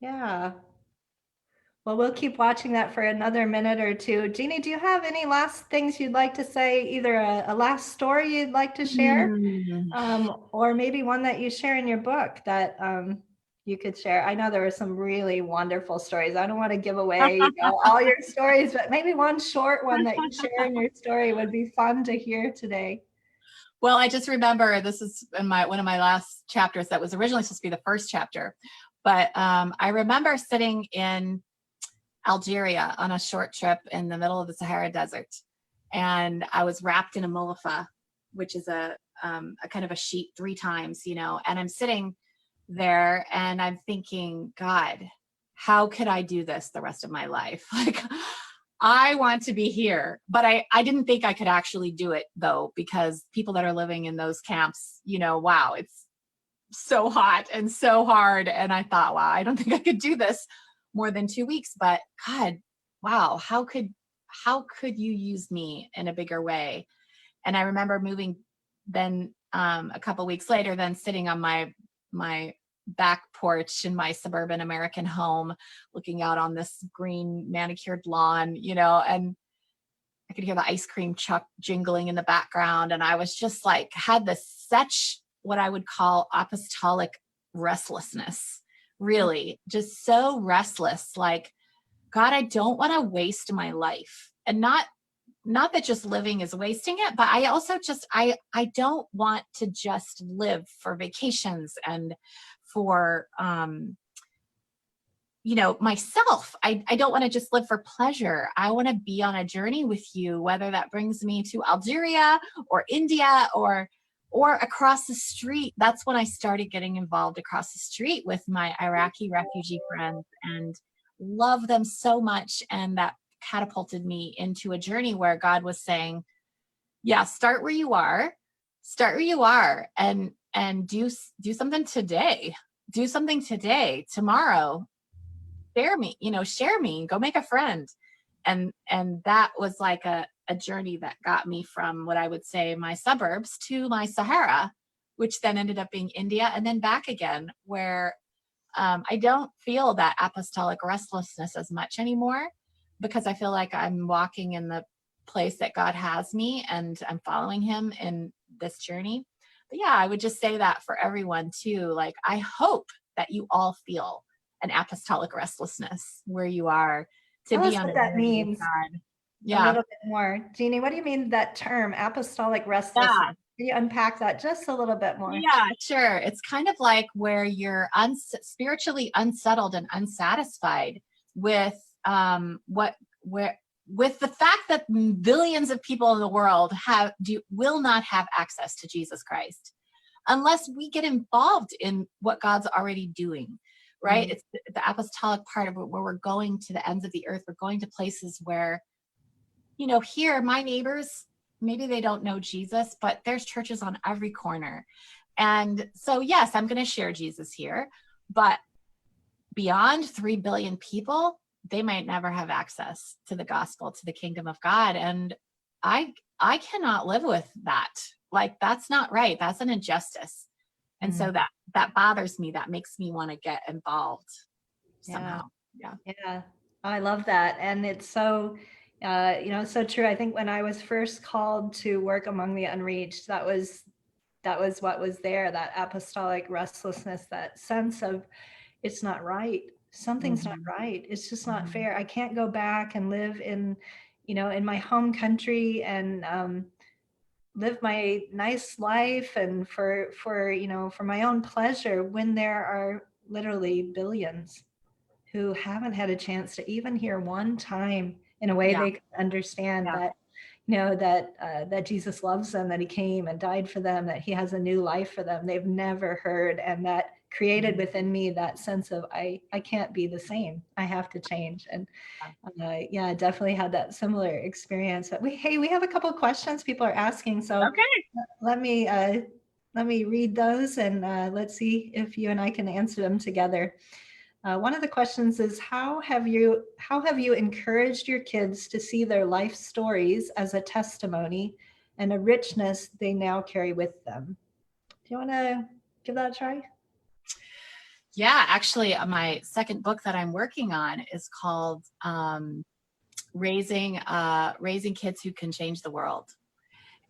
Yeah. Well, we'll keep watching that for another minute or two. Jeannie, do you have any last things you'd like to say? Either a last story you'd like to share, or maybe one that you share in your book that you could share. I know there were some really wonderful stories. I don't want to give away all your stories, but maybe one short one that you share in your story would be fun to hear today. Well, I just remember this is in one of my last chapters that was originally supposed to be the first chapter. But I remember sitting in Algeria on a short trip in the middle of the Sahara Desert. And I was wrapped in a mulefa, which is a kind of a sheet 3 times, and I'm sitting there and I'm thinking, God, how could I do this the rest of my life? Like, I want to be here, but I didn't think I could actually do it though, because people that are living in those camps, wow, so hot and so hard. And I thought, wow, I don't think I could do this more than 2 weeks, but God, wow, how could you use me in a bigger way? And I remember moving then a couple weeks later, then sitting on my back porch in my suburban American home, looking out on this green manicured lawn, and I could hear the ice cream truck jingling in the background. And I was just like, had this such what I would call apostolic restlessness, really just so restless. Like, God, I don't want to waste my life. And not that just living is wasting it, but I also just, I don't want to just live for vacations and for, myself. I don't want to just live for pleasure. I want to be on a journey with you, whether that brings me to Algeria or India or across the street. That's when I started getting involved across the street with my Iraqi refugee friends and love them so much. And that catapulted me into a journey where God was saying, yeah, start where you are and do something today. Do something today, tomorrow. Share me, go make a friend. And that was like a journey that got me from what I would say my suburbs to my Sahara, which then ended up being India and then back again, where I don't feel that apostolic restlessness as much anymore, because I feel like I'm walking in the place that God has me and I'm following him in this journey. But yeah, I would just say that for everyone too. Like, I hope that you all feel an apostolic restlessness where you are to Tell be us on what a that journey with means God. a Yeah. little bit more. Jeannie, what do you mean that term, apostolic restlessness? Yeah. Can you unpack that just a little bit more? Yeah, sure. It's kind of like where you're spiritually unsettled and unsatisfied with with the fact that billions of people in the world will not have access to Jesus Christ unless we get involved in what God's already doing, right? Mm. It's the apostolic part of it, where we're going to the ends of the earth. We're going to places where, here, my neighbors, maybe they don't know Jesus, but there's churches on every corner. And so, yes, I'm going to share Jesus here, but beyond 3 billion people, they might never have access to the gospel, to the kingdom of God. And I cannot live with that. Like, that's not right. That's an injustice. And so that bothers me. That makes me want to get involved somehow. Yeah. Yeah. I love that. And it's so, so true. I think when I was first called to work among the unreached, that was what was there, that apostolic restlessness, that sense of it's not right. Something's not right. It's just not fair. I can't go back and live in my home country and live my nice life and for my own pleasure when there are literally billions who haven't had a chance to even hear one time in a way Yeah. they can understand Yeah. that that Jesus loves them, that he came and died for them, that he has a new life for them. They've never heard, and that created within me that sense of I can't be the same. I have to change. And yeah, I definitely had that similar experience. But we have a couple of questions people are asking, so Okay. let me read those and let's see if you and I can answer them together. One of the questions is how have you encouraged your kids to see their life stories as a testimony and a richness they now carry with them? Do you want to give that a try? Yeah, actually, my second book that I'm working on is called Raising Kids Who Can Change the World.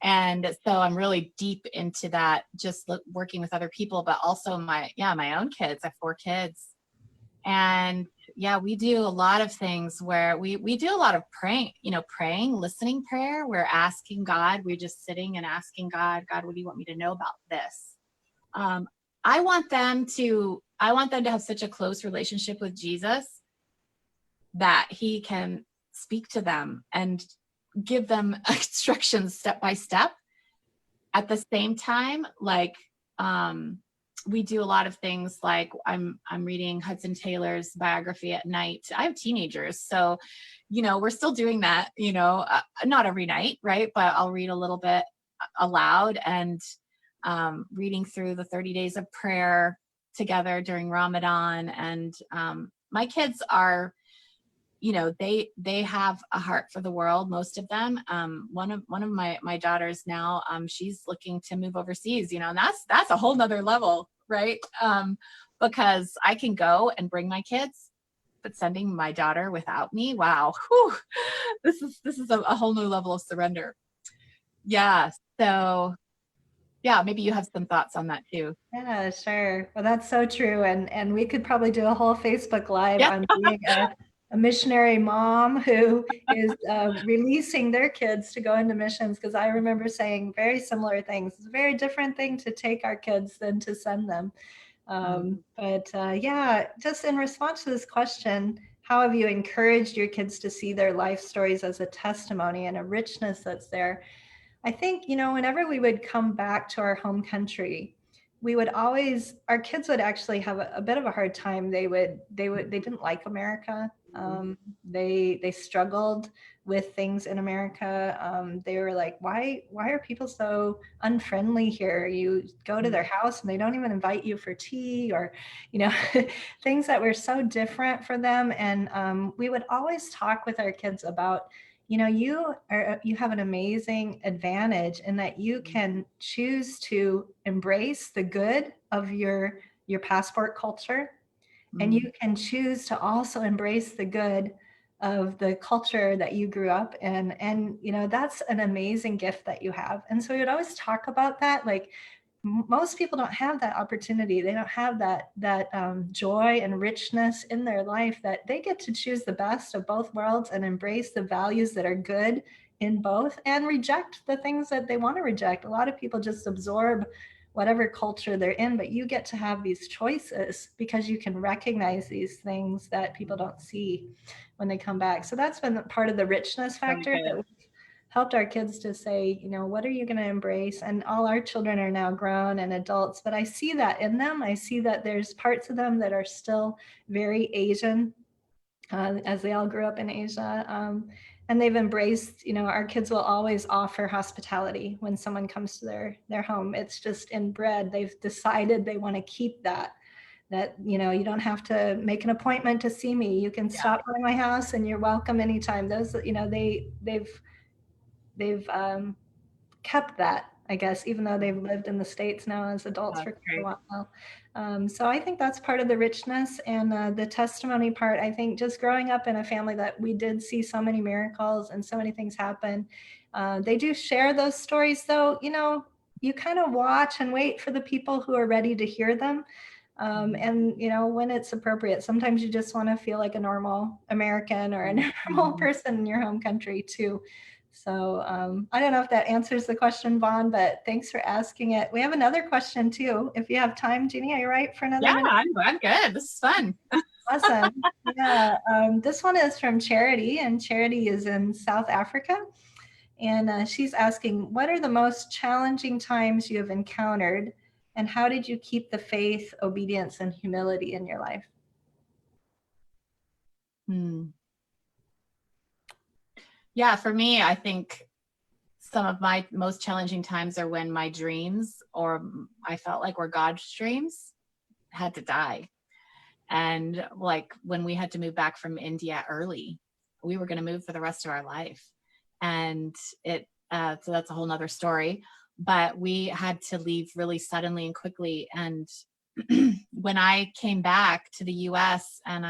And so I'm really deep into that, just working with other people, but also my own kids. I have 4 kids. And yeah, we do a lot of things where we do a lot of praying, listening prayer. We're asking God, we're just sitting and asking God, what do you want me to know about this? I want them to have such a close relationship with Jesus that he can speak to them and give them instructions step by step. At the same time, like, we do a lot of things, like I'm reading Hudson Taylor's biography at night. I have teenagers, so we're still doing that, not every night, right? But I'll read a little bit aloud, and reading through the 30 days of prayer together during Ramadan. And my kids are, they have a heart for the world, most of them. One of my daughters now, she's looking to move overseas, and that's a whole nother level, right? Because I can go and bring my kids, but sending my daughter without me, wow, whew, this is a whole new level of surrender. Yeah. So yeah, maybe you have some thoughts on that too. Yeah, sure. Well, that's so true. And we could probably do a whole Facebook Live Yeah. on being a missionary mom who is releasing their kids to go into missions, because I remember saying very similar things. It's a very different thing to take our kids than to send them. But yeah, just in response to this question, how have you encouraged your kids to see their life stories as a testimony and a richness that's there? I think, whenever we would come back to our home country, we would always, our kids would actually have a bit of a hard time. They didn't like America. They struggled with things in America. They were like, why are people so unfriendly here? You go to their house and they don't even invite you for tea, or, things that were so different for them. And we would always talk with our kids about, you have an amazing advantage in that you can choose to embrace the good of your passport culture, and you can choose to also embrace the good of the culture that you grew up in. And that's an amazing gift that you have. And so we would always talk about that. Like, most people don't have that opportunity. They don't have that joy and richness in their life, that they get to choose the best of both worlds and embrace the values that are good in both, and reject the things that they want to reject. A lot of people just absorb whatever culture they're in, but you get to have these choices because you can recognize these things that people don't see when they come back. So that's been part of the richness factor that helped our kids to say, what are you going to embrace? And all our children are now grown and adults, but I see that in them. I see that there's parts of them that are still very Asian, as they all grew up in Asia. And they've embraced, our kids will always offer hospitality when someone comes to their home. It's just inbred. They've decided they want to keep that you don't have to make an appointment to see me. You can stop by my house and you're welcome anytime. Those, they've kept that, I guess, even though they've lived in the States now as adults for quite a while. So I think that's part of the richness, and the testimony part. I think just growing up in a family that we did see so many miracles and so many things happen. They do share those stories, though. You kind of watch and wait for the people who are ready to hear them. And when it's appropriate, sometimes you just want to feel like a normal American or a normal person in your home country too. So I don't know if that answers the question, Vaughn, but thanks for asking it. We have another question too. If you have time, Jeannie, are you right for another minute? I'm good. This is fun. Awesome. Yeah. This one is from Charity, and Charity is in South Africa. And she's asking, what are the most challenging times you have encountered, and how did you keep the faith, obedience, and humility in your life? Yeah, for me, I think some of my most challenging times are when my dreams, or I felt like were God's dreams, had to die. And like when we had to move back from India early, we were going to move for the rest of our life. And so that's a whole nother story, but we had to leave really suddenly and quickly. And when I came back to the US, and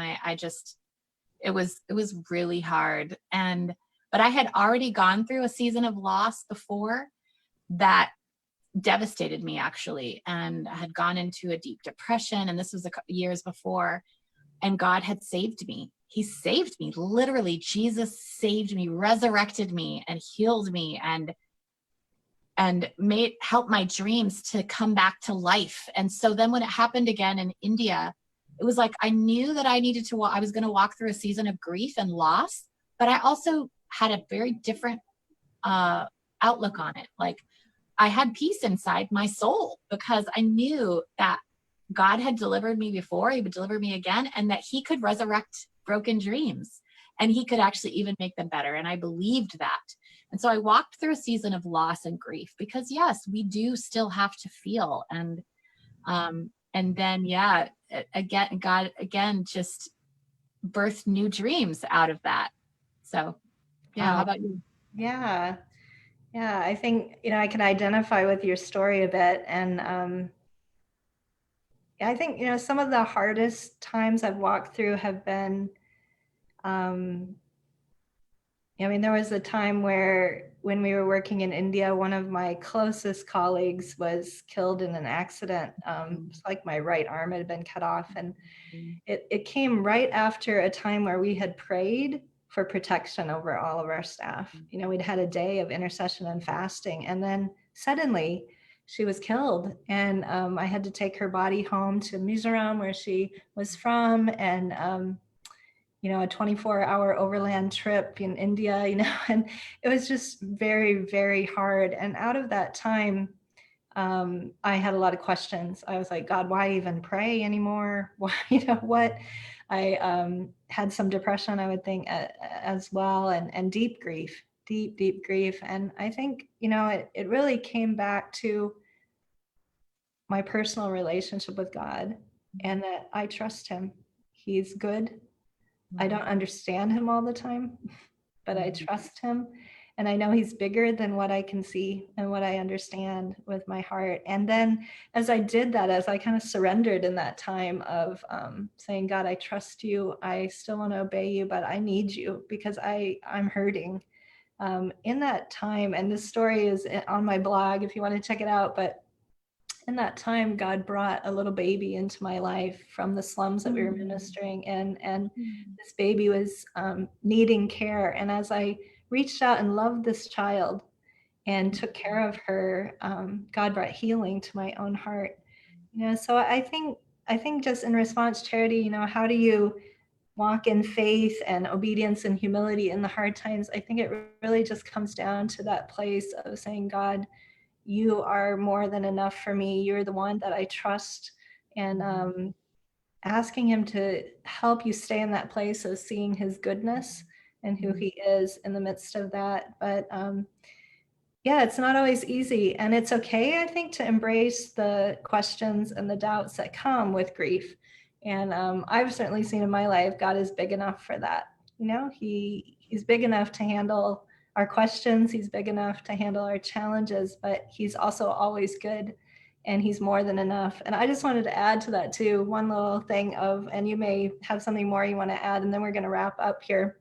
it was really hard. But I had already gone through a season of loss before that devastated me, actually, and I had gone into a deep depression. And this was years before, and God had saved me. He saved me, literally. Jesus saved me, resurrected me, and healed me, and helped my dreams to come back to life. And so then when it happened again in India, it was like I knew that I was going to walk through a season of grief and loss, but I also had a very different outlook on it. Like, I had peace inside my soul because I knew that God had delivered me before, he would deliver me again, and that he could resurrect broken dreams, and he could actually even make them better. And I believed that. And so I walked through a season of loss and grief, because yes, we do still have to feel. And then, yeah, again, God again just birthed new dreams out of that. So, yeah. How Wow. about you? Yeah. Yeah. I think, I can identify with your story a bit. And I think, some of the hardest times I've walked through have been, um, there was a time where when we were working in India, one of my closest colleagues was killed in an accident. It's like my right arm had been cut off. And it came right after a time where we had prayed for protection over all of our staff. We'd had a day of intercession and fasting, and then suddenly she was killed. And I had to take her body home to Mizoram, where she was from, and a 24-hour overland trip in India, and it was just very, very hard. And out of that time, I had a lot of questions. I was like, God, why even pray anymore? Why, what? I had some depression, I would think, as well, and deep grief, deep, deep grief. And I think, it really came back to my personal relationship with God, and that I trust him. He's good. I don't understand him all the time, but I trust him. And I know he's bigger than what I can see and what I understand with my heart. And then as I did that, as I kind of surrendered in that time of saying, God, I trust you. I still want to obey you, but I need you because I'm hurting. In that time, and this story is on my blog if you want to check it out, but in that time, God brought a little baby into my life from the slums that we were ministering in. And this baby was needing care. And as I reached out and loved this child and took care of her, God brought healing to my own heart. So I think just in response, Charity, how do you walk in faith and obedience and humility in the hard times? I think it really just comes down to that place of saying, God, you are more than enough for me. You're the one that I trust. And asking him to help you stay in that place of seeing his goodness and who he is in the midst of that. But yeah, it's not always easy. And it's okay, I think, to embrace the questions and the doubts that come with grief. And I've certainly seen in my life, God is big enough for that. He's big enough to handle our questions. He's big enough to handle our challenges, but he's also always good, and he's more than enough. And I just wanted to add to that too, one little thing and you may have something more you want to add, and then we're going to wrap up here.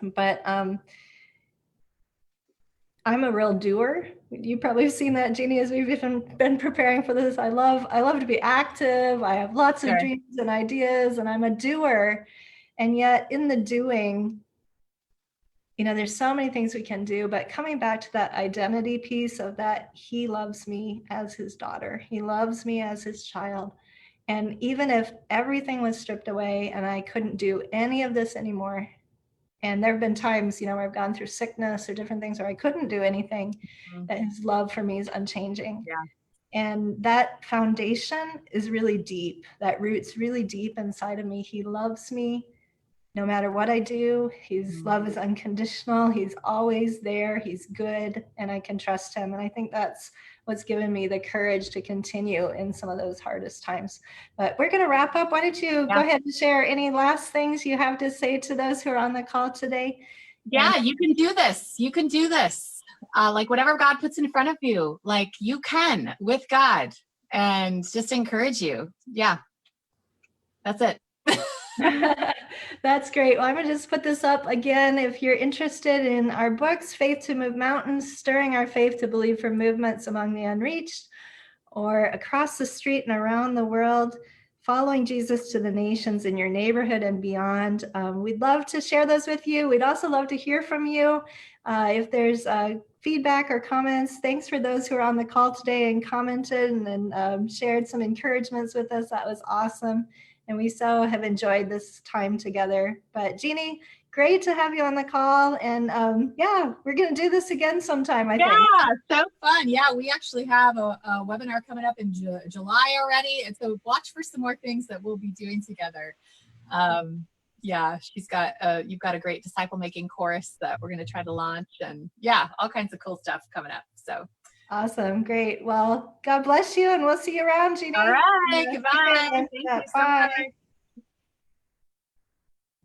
But I'm a real doer. You probably have seen that, Jeannie, as we've been preparing for this. I love to be active. I have lots of dreams and ideas, and I'm a doer. And yet in the doing, there's so many things we can do, but coming back to that identity piece of that, he loves me as his daughter. He loves me as his child. And even if everything was stripped away and I couldn't do any of this anymore, and there have been times, where I've gone through sickness or different things where I couldn't do anything, that his love for me is unchanging. Yeah. And that foundation is really deep. That root's really deep inside of me. He loves me no matter what I do. His love is unconditional. He's always there. He's good, and I can trust him. And I think that's what's given me the courage to continue in some of those hardest times. But we're going to wrap up. Why don't you go ahead and share any last things you have to say to those who are on the call today? Yeah, you can do this. You can do this. Like whatever God puts in front of you, like you can with God, and just encourage you. Yeah, that's it. That's great. Well, I'm going to just put this up again. If you're interested in our books, Faith to Move Mountains, Stirring Our Faith to Believe for Movements Among the Unreached, or Across the Street and Around the World, Following Jesus to the Nations in Your Neighborhood and Beyond, we'd love to share those with you. We'd also love to hear from you. If there's feedback or comments, thanks for those who are on the call today and commented and shared some encouragements with us. That was awesome. And we so have enjoyed this time together. But Jeannie, great to have you on the call. And yeah, we're going to do this again sometime, I think. Yeah, so fun. Yeah, we actually have a webinar coming up in July already. And so watch for some more things that we'll be doing together. yeah, you've got a great disciple making course that we're going to try to launch, and yeah, all kinds of cool stuff coming up. So Awesome. Great. Well, God bless you, and we'll see you around, Jeannie. all right, Yeah, goodbye. take care. Thank Yeah, you so bye. much.